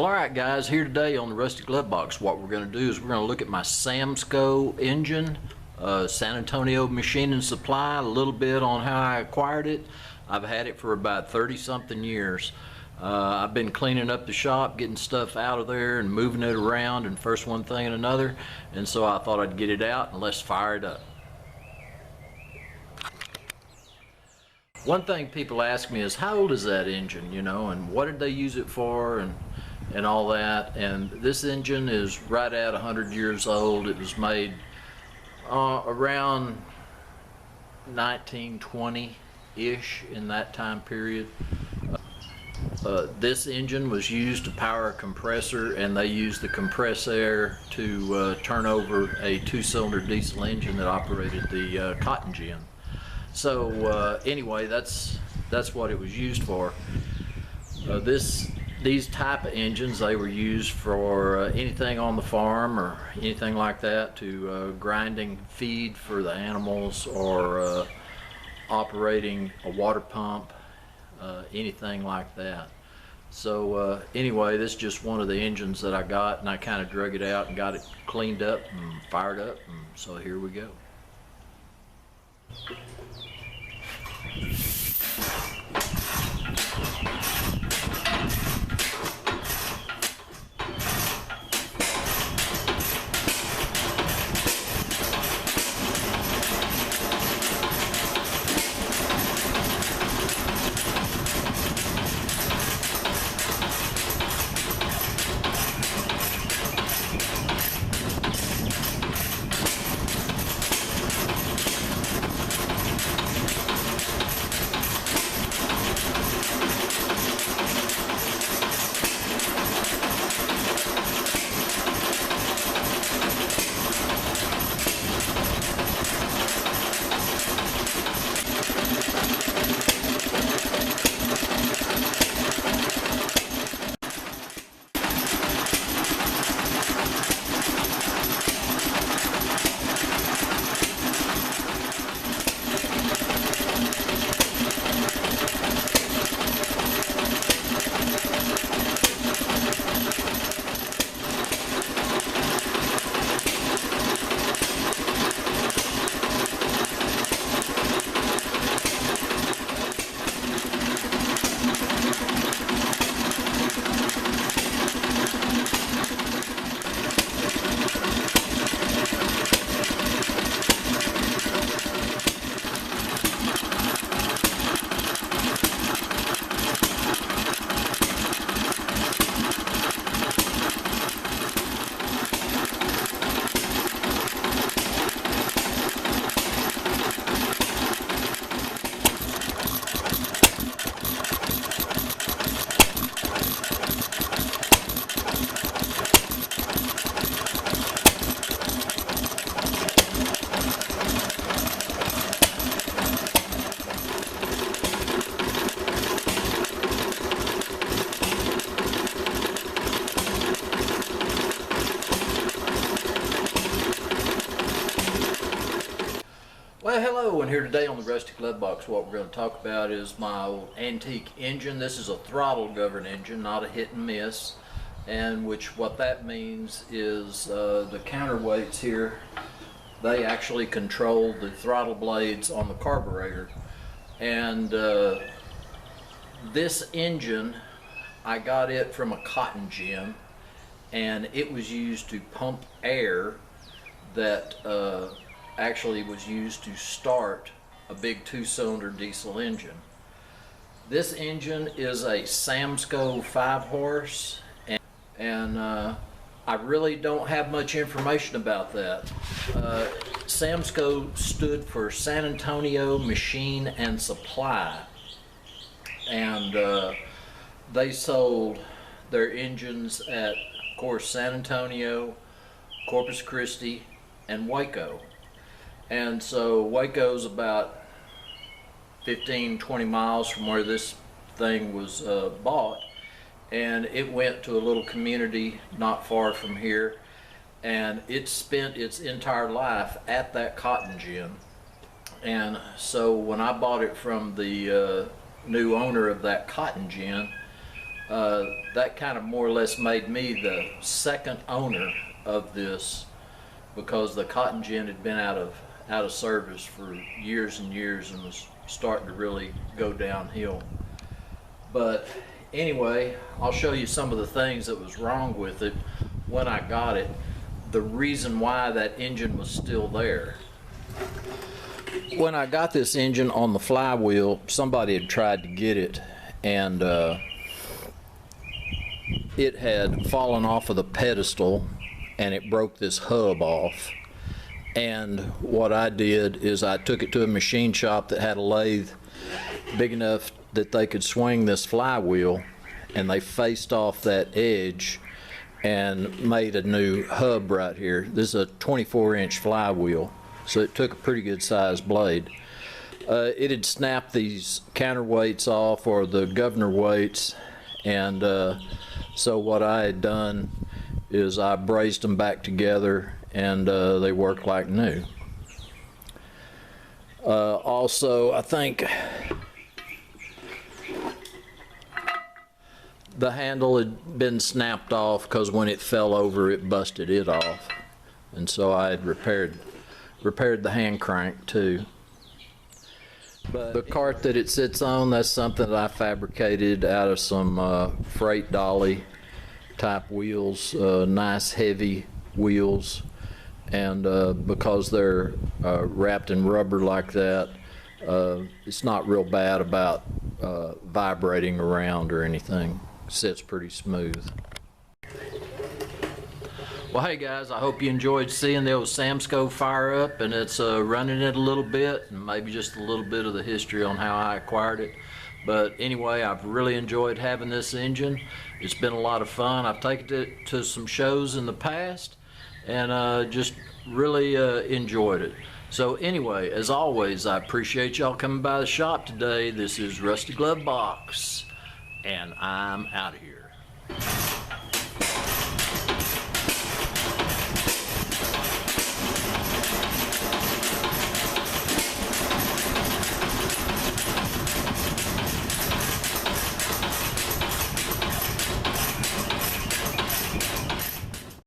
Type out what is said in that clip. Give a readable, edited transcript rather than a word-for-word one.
Alright guys, here today on the Rusty Glovebox, what we're going to do is we're going to look at my SAMSCO engine, San Antonio Machine and Supply, a little bit on how I acquired it. I've had it for about 30 something years. I've been cleaning up the shop, getting stuff out of there and moving it around, and first one thing and another, and so I thought I'd get it out and let's fire it up. One thing people ask me is, how old is that engine, you know, and what did they use it for, and all that. And this engine is right at 100 years old. It was made around 1920-ish, in that time period. This engine was used to power a compressor, and they used the compressed air to turn over a two-cylinder diesel engine that operated the cotton gin. So anyway, that's what it was used for. These type of engines, they were used for anything on the farm or anything like that, to grinding feed for the animals, or operating a water pump, anything like that. So anyway, this is just one of the engines that I got, and I kind of drug it out and got it cleaned up and fired up, and so here we go. Well, hello, and here today on the Rusty Glovebox, what we're going to talk about is my old antique engine. This is a throttle governed engine, not a hit and miss, and what that means is the counterweights here, they actually control the throttle blades on the carburetor. And this engine, I got it from a cotton gin, and it was used to pump air that actually was used to start a big two-cylinder diesel engine. This engine is a SAMSCO 5-horse, and I really don't have much information about that. SAMSCO stood for San Antonio Machine and Supply, and they sold their engines at, of course, San Antonio, Corpus Christi, and Waco. And so Waco's about 15-20 miles from where this thing was bought, and it went to a little community not far from here, and it spent its entire life at that cotton gin. And so when I bought it from the new owner of that cotton gin, that kind of more or less made me the second owner of this, because the cotton gin had been out of service for years and years and was starting to really go downhill. But anyway, I'll show you some of the things that was wrong with it when I got it, the reason why that engine was still there. When I got this engine on the flywheel, somebody had tried to get it, and it had fallen off of the pedestal and it broke this hub off. And what I did is I took it to a machine shop that had a lathe big enough that they could swing this flywheel, and they faced off that edge and made a new hub right here. This is a 24-inch flywheel, so it took a pretty good sized blade. It had snapped these counterweights off, or the governor weights, and so what I had done is I braced them back together, and they work like new. Also, I think the handle had been snapped off because when it fell over it busted it off, and so I had repaired the hand crank too. But the cart that it sits on, that's something that I fabricated out of some freight dolly type wheels, nice heavy wheels, and because they're wrapped in rubber like that, it's not real bad about vibrating around or anything. It sits pretty smooth. Well, hey guys, I hope you enjoyed seeing the old SAMSCO fire up, and it's running it a little bit, and maybe just a little bit of the history on how I acquired it. But anyway, I've really enjoyed having this engine. It's been a lot of fun. I've taken it to some shows in the past, and just really enjoyed it. So anyway, as always, I appreciate y'all coming by the shop today. This is Rusty Glovebox, and I'm out of here.